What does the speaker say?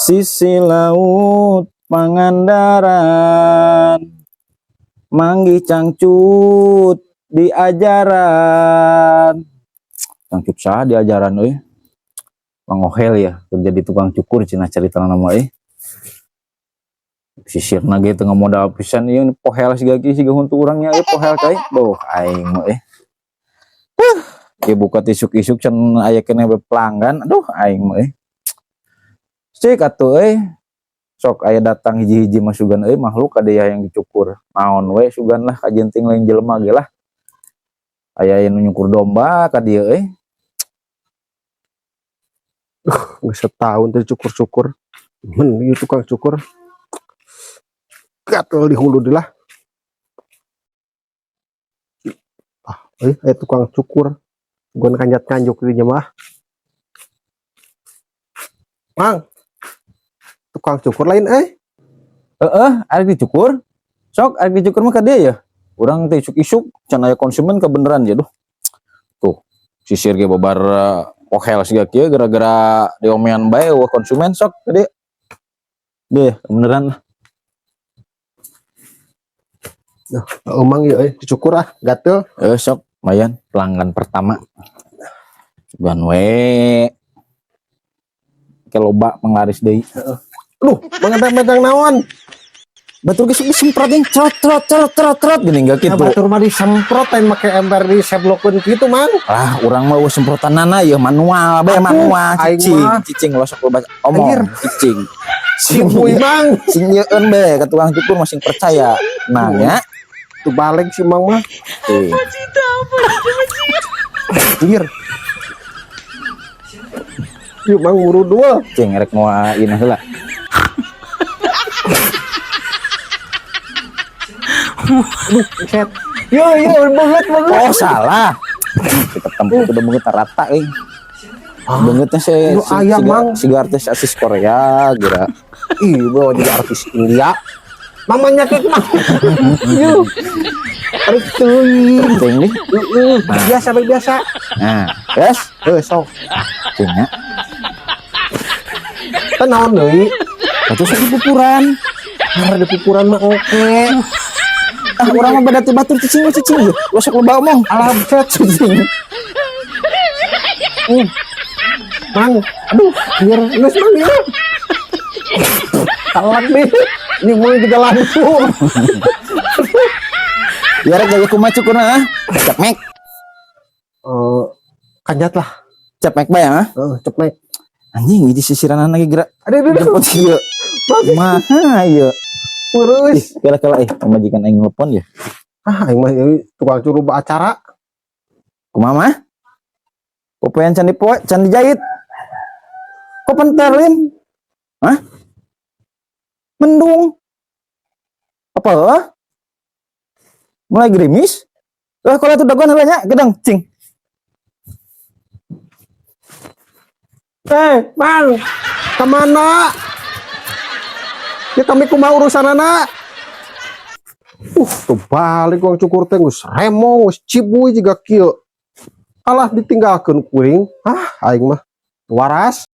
Sisi laut Pangandaran, manggih cangcut di ajaran. Cangcut sah di ajaran euy. Pangohel ya, kerja di tukang cukur cenah cerita nama euy. Sisirna ge teu modal pisan ieu pohel siga huntu urangnya euy pohel cai. Duh aing mah Ieu buka tisuk-isuk can aya keneh pelanggan. Aduh aing mah Cik atuh sok aya datang hiji-hiji masugan makhluk ada yang dicukur. Naon we sugan lah kajenting lain jelema ge lah. Aya yang nyukur domba ka dieu Geus setahun teh cukur-cukur. Men ieu tukang cukur. Gatel di hulu deui lah. Tukang cukur. Gon kanjat-kanjuk di jemaah. Mang. Tukang cukur lain arek dicukur. Sok arek dicukur mah ka dieu ya. Urang teh isuk-isuk can aya konsumen kebeneran ya duh. Tuh, sisir ge babar pohel siga kieu gara-gara diomean bae eueuh konsumen sok ka dieu. Deh, kebeneran lah. Mang ieu dicukur gatel. Sok lumayan pelanggan pertama. Sugan we. Ke loba penglaris deui. Aduh, mengadang-madang naon? Batur geus disemprot yang trot gini enggak kitu. Batur mah disemprot lain make ember diseblokeun kitu, Mang. Ah, urang mah semprotanana ya manual bae manual cicing lo sok lo omong cicing. Sibui, Mang. Sing yeun bae ka tukang cukur masing percaya. Nah nya tu balik si Mang mah. Anjir. Yuk Mang buru dua. Cing rek moal ieu heula. Set. Yo banget. Oh salah. Kita tempuh udah banget rata bangetnya ayam Mang. Siga artis asis Korea gira. Ih, bro jadi artis India. Mamanya kek Mang. Yo. Arif teuing. Penting nih. Biasa. Nah, yes. Sok. Cingnya. Kan naon deui? Atuh sok pupuran. Ada pupuran mah oke. Urang mah batur cicing ya. Lo sok loba omong. Alam set cicing. Mang, aduh, biar geus Mang ya. Talak deh. Ini mulai juga langsung. Biar gaya kumaha cukurna cepmek. Kanjat lah. Cepmek bae Cepmek. Anjing di sisiran lagi gerak. Aduh. Jemput kieu. Maha ieu. Urus. Kira-kira pemajikan aing nelpon ya. Aing mah tukang curuh acara. Kumaha mah? Popoyan can dijahit. Kok penterlin? Hah? Mendung. Apa? Mulai gerimis? Kalau itu dagon banyak gedang cing. Mang, kemana? Ya kami kumaha urusan anak. Tuh balik uang cukur teh geus remong, geus cibuy jiga kieu. Alah ditinggalkeun kuring. Aing mah waras.